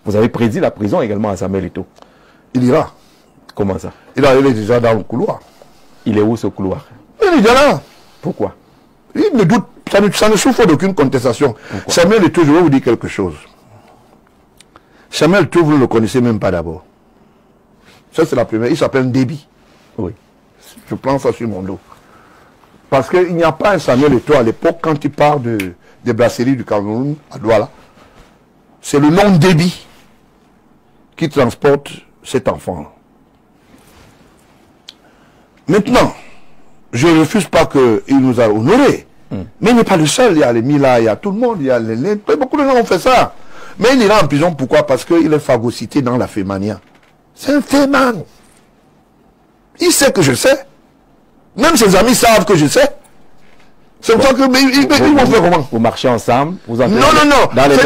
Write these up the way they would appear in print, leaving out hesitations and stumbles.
Vous avez prédit la prison également à Samuel Eto'o. Il ira. Comment ça? Il est déjà dans le couloir. Il est où ce couloir? Il est déjà là. Pourquoi? Il ne doute, ça ne souffre d'aucune contestation. Pourquoi? Samuel Eto'o, je vais vous dire quelque chose. Samuel Eto'o, vous ne le connaissez même pas d'abord. Ça, c'est la première. Il s'appelle Ndébi. Oui. Je prends ça sur mon dos. Parce qu'il n'y a pas un Samuel Eto'o à l'époque, quand il parle des brasseries du Cameroun, à Douala. C'est le nom Ndébi qui transporte cet enfant. Maintenant, je ne refuse pas qu'il nous a honorés. Mais il n'est pas le seul. Il y a les Mila, il y a tout le monde, il y a les... Beaucoup de gens ont fait ça. Mais il ira en prison, pourquoi? Parce qu'il est phagocyté dans la fémania. C'est un féman. Il sait que je sais. Même ses amis savent que je sais. C'est pour ça que ils vont faire comment? Vous marchez ensemble, vous entrez non. dans les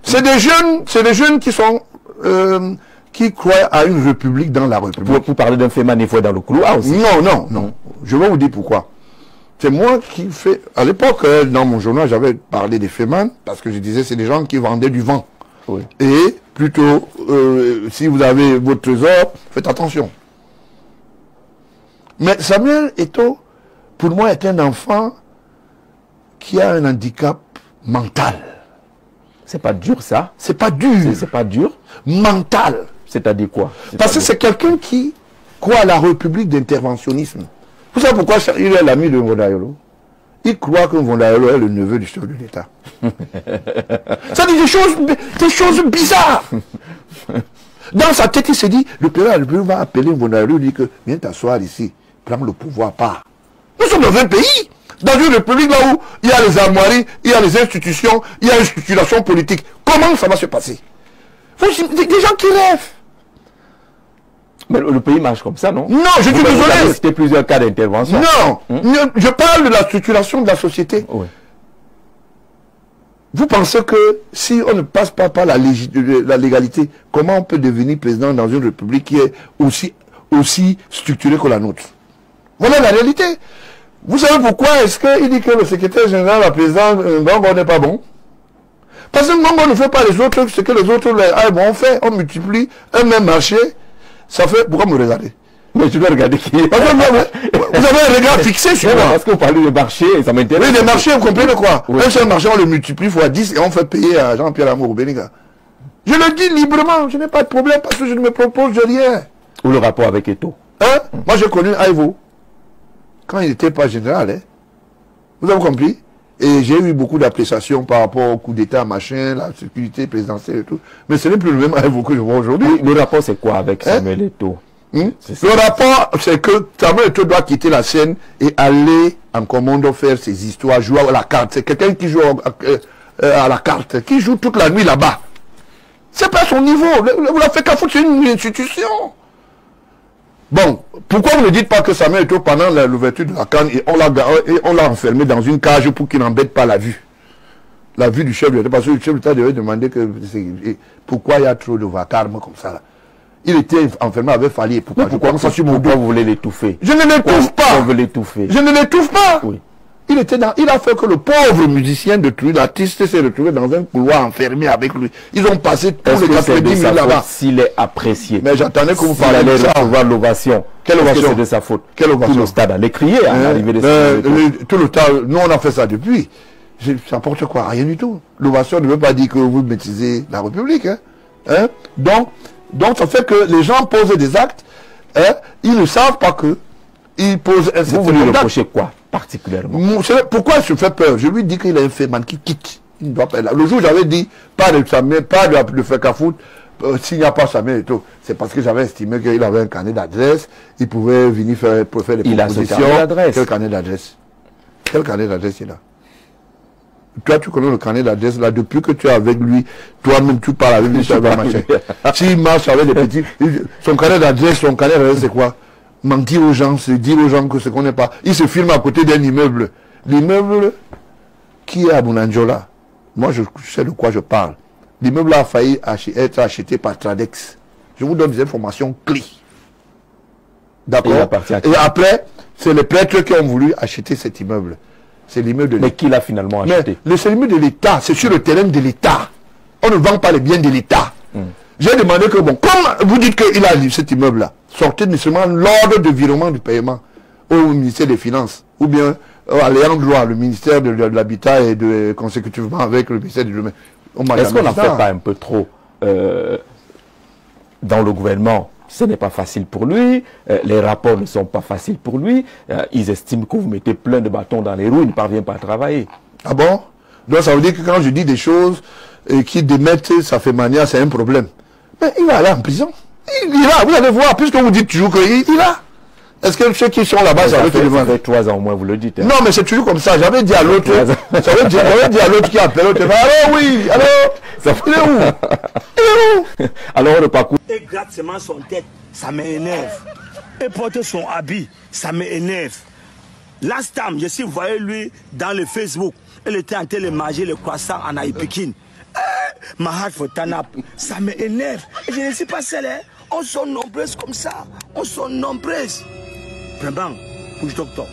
C'est des jeunes qui sont qui croient à une république dans la république. Vous parlez d'un féman, il faut être dans le couloir aussi. Non. Je vais vous dire pourquoi. C'est moi qui fais... À l'époque, dans mon journal, j'avais parlé des fémans parce que je disais c'est des gens qui vendaient du vent. Oui. Et plutôt, si vous avez votre trésor, faites attention. Mais Samuel Eto'o, pour moi, est un enfant qui a un handicap mental. C'est pas dur ça. C'est pas dur. C'est pas dur. Mental. C'est-à-dire quoi? Parce que c'est quelqu'un qui croit à la république d'interventionnisme. Vous savez pourquoi il est l'ami de Mvondayolo? Il croit que Mvondayolo est le neveu du chef de l'État. Ça dit des choses bizarres. Dans sa tête, il s'est dit, le président va appeler Mvondayolo, il dit que viens t'asseoir ici, prends le pouvoir par. Nous sommes dans un pays, dans une république là où il y a les armoiries, il y a les institutions, il y a une structuration politique. Comment ça va se passer? Des gens qui rêvent. Mais le pays marche comme ça, non? Non, je suis désolé. Vous avez cité plusieurs cas d'intervention. Non, je parle de la structuration de la société. Oui. Vous pensez que si on ne passe pas par la légalité, comment on peut devenir président dans une république qui est aussi structurée que la nôtre? Voilà la réalité. Vous savez pourquoi est-ce qu'il dit que le secrétaire général, la présidente Ngongo n'est pas bon? Parce que Ngongo ne fait pas les autres, ce que les autres on fait, on multiplie un même marché. Ça fait... Pourquoi me regarder? Mais tu dois regarder qui est. Parce que vous avez un regard fixé sur moi. Parce que vous parlez de marché, ça m'intéresse. Oui, les marchés, vous comprenez quoi? Oui. Un seul marché, on le multiplie fois 10 et on fait payer à Jean-Pierre Amour Béniga. Je le dis librement, je n'ai pas de problème parce que je ne me propose de rien. Ou le rapport avec Eto'o? Hein? Moi, j'ai connu Aïvo quand il n'était pas général. Hein? Vous avez compris? Et j'ai eu beaucoup d'appréciation par rapport au coup d'État, machin, la sécurité présidentielle et tout. Mais ce n'est plus le même Aïvo que je vois aujourd'hui. Oui, le rapport, c'est quoi avec Samuel Eto'o? Le rapport, c'est que Samuel Eto'o doit quitter la scène et aller en commando faire ses histoires, jouer à la carte. C'est quelqu'un qui joue à la carte, qui joue toute la nuit là-bas. C'est pas son niveau. Vous l'avez fait qu'à foutre, c'est une institution. Bon, pourquoi vous ne dites pas que Samuel Eto'o, pendant l'ouverture de la canne, on l'a enfermé dans une cage pour qu'il n'embête pas la vue? La vue du chef de l'État, parce que le chef de l'État devait demander pourquoi il y a trop de vacarme comme ça là. Il était enfermé avec Fali. Pourquoi vous voulez l'étouffer? Je ne l'étouffe pas. Vous l'étouffez. Je ne l'étouffe pas. Oui. Il a fait que le pauvre musicien de Truy, l'artiste, s'est retrouvé dans un couloir enfermé avec lui. Ils ont passé tous les 90 minutes là-bas. S'il est apprécié. Mais j'attendais que vous parliez de ça. recevoir l'ovation. Quelle ovation? C'est de sa faute. Quelle ovation? Tout le stade allait crier à l'arrivée de tout le temps, nous on a fait ça depuis. Ça n'importe quoi, rien du tout. L'ovation ne veut pas dire que vous maîtrisez la République. Hein? Donc ça fait que les gens posent des actes, ils ne savent pas que ils posent un certain nombre d'actes. Vous voulez reprocher quoi particulièrement? Pourquoi je fais peur? Je lui dis qu'il est un féman qui quitte. Il ne doit pas être là. Le jour j'avais dit, pas de faire qu'à foutre, s'il n'y a pas Samuel Eto'o, c'est parce que j'avais estimé qu'il avait un carnet d'adresse, il pouvait venir faire des propositions. Il a ce carnet d'adresse. Quel carnet d'adresse? Quel carnet d'adresse il a? Toi, tu connais le carnet d'adresse là, depuis que tu es avec lui, toi-même tu parles avec lui, ça va marcher. S'il marche avec des petits, son carnet d'adresse, c'est quoi? Mentir aux gens, c'est dire aux gens que ce qu'on n'est pas. Il se filme à côté d'un immeuble. L'immeuble qui est à Bounandjola, moi je sais de quoi je parle. L'immeuble a failli être acheté par Tradex. Je vous donne des informations clés. D'accord? Et après, c'est les prêtres qui ont voulu acheter cet immeuble. C'est l'immeuble de l'État. Mais qui l'a finalement acheté? C'est l'immeuble de l'État, c'est sur le terrain de l'État. On ne vend pas les biens de l'État. J'ai demandé que, bon, comme vous dites qu'il a cet immeuble-là, sortez nécessairement l'ordre de virement du paiement au ministère des Finances, ou bien allant droit, le ministère de l'Habitat et consécutivement avec le ministère du Domaine. Est-ce qu'on n'en fait pas un peu trop dans le gouvernement? Ce n'est pas facile pour lui, les rapports ne sont pas faciles pour lui, ils estiment que vous mettez plein de bâtons dans les roues, il ne parvient pas à travailler. Ah bon? Donc ça veut dire que quand je dis des choses qui démettent sa fait mania, c'est un problème. Mais il va aller en prison. Il ira, vous allez voir, puisque vous dites toujours qu'il ira. Est-ce que ceux qui sont là-bas, ça fait 3 ans au moins, vous le dites. Hein. Non, mais c'est toujours comme ça. J'avais dit à l'autre, j'avais dit à l'autre qui appelle l'autre, allô, oui, allô, il est où? Il est où? Alors, le parcours. Et gratte seulement son tête, ça m'énerve. Et porter son habit, ça m'énerve. Last time, je suis voyé lui dans le Facebook. Il était en train de manger le croissant en Aïpikin. Ma heart for Tanap, ça m'énerve. Et je ne suis pas seul, hein. On sont nombreuses comme ça. On sont nombreuses. Vraiment, couche docteur.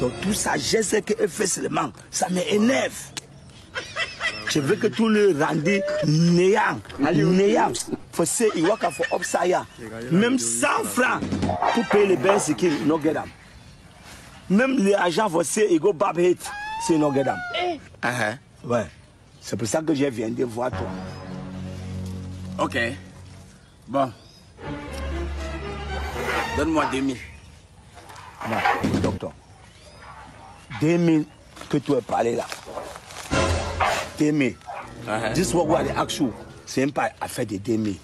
Donc tout ça, je sais qu'il fait seulement. Ça m'énerve. Je veux que tout le rendu néant. Néant. Faut se il work for Opsaya. Même 100 francs pour payer les bains, c'est qu'il no get them. Même les agents vont se il go bab hit, c'est no get them. Ouais. C'est pour ça que je viens de voir toi. Ok. Bon. Donne-moi 2000. Non, docteur. 2000 que tu as parlé là. 2000. This what we ask you. C'est même pas affaire de 2000. I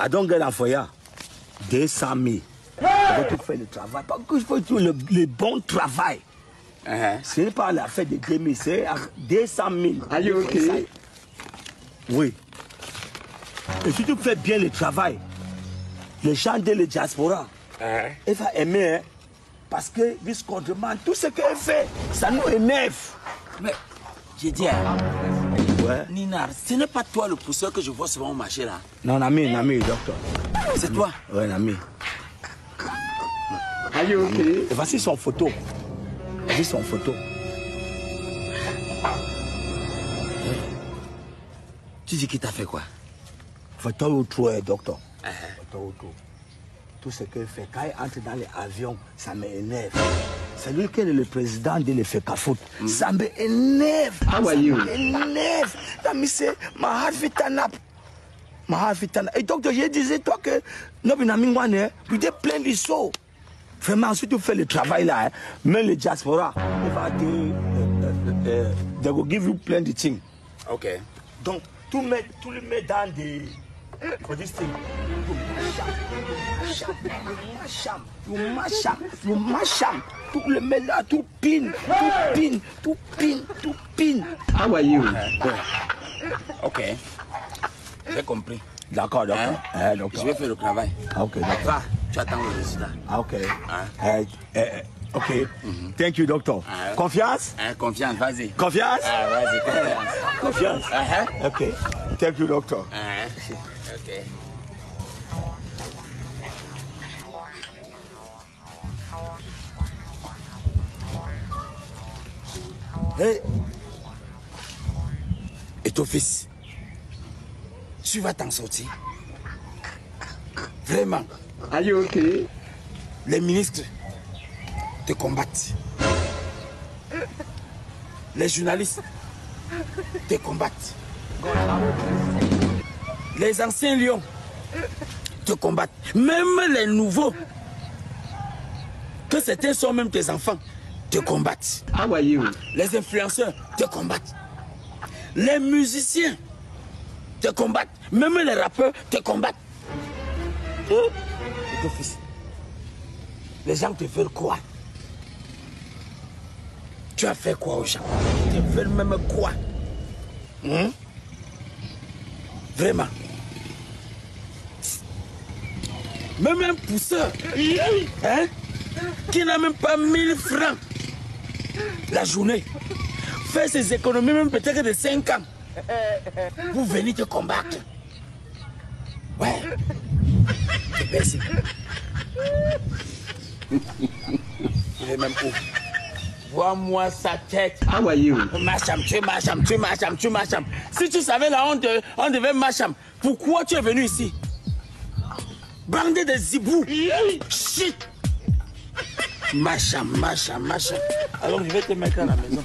don't get for ya. 200 000. Tu fais le travail. Parce que je fais le bon travail. Ce n'est pas l'affaire de 2000, c'est 200 000. Allez, ok. Oui. Et si tu fais bien le travail, les gens de la diaspora, ils vont aimer, hein, parce que viscondement, tout ce qu'elle fait, ça nous énerve. Mais, j'ai dit, ouais. Nina, ce n'est pas toi le pousseur que je vois souvent au marché là. Non, Nami, docteur. C'est toi? Oui, Nami. Allez, ok. Et voici son photo. Voici son photo. Tu dis qu'il t'a fait quoi? Photo ou trop, docteur. Photo ou trop. Tout ce qu'il fait, quand il entre dans l'avion, ça m'énerve. C'est lui qui est le président de l'EFECAFOOT. Ça m'énerve. Ça m'énerve. Nami, c'est ma heart Tanap. Ma heart Tanap. Et docteur, je disais toi que nous avons plein de choses. Vraiment, si tu fais le travail là, même le diaspora, il va te, they will give you plein de things. Ok. Donc, tout le met dans des... For this thing. You mash up. Tout le met là, tout pin. How are you? Ok. J'ai compris. D'accord, docteur. Je vais faire le travail. Ok, d'accord. Va, tu attends le résultat. Ok. Ok. Thank you, docteur. Confiance? Confiance, vas-y. Confiance? Vas-y, confiance. Ok. Thank you, docteur. Ok. Hey. Et ton fils, tu vas t'en sortir. Vraiment. Are you okay? Les ministres te combattent. Les journalistes te combattent. Les anciens lions te combattent. Même les nouveaux, que certains sont même tes enfants, te combattent. How are you? Les influenceurs te combattent. Les musiciens te combattent. Même les rappeurs te combattent. Et ton fils, les gens te veulent quoi? Tu as fait quoi aux gens? Ils te veulent même quoi? Vraiment. Même un pousseur, hein, qui n'a même pas 1000 francs la journée, fait ses économies même peut-être de 5 ans pour venir te combattre. Ouais. Merci. Il est même où? Vois-moi sa tête. How are you? Macham. Si tu savais la honte, on devait macham. Pourquoi tu es venu ici? Bandé de zibou. Shit. Macham. Alors je vais te mettre à la maison.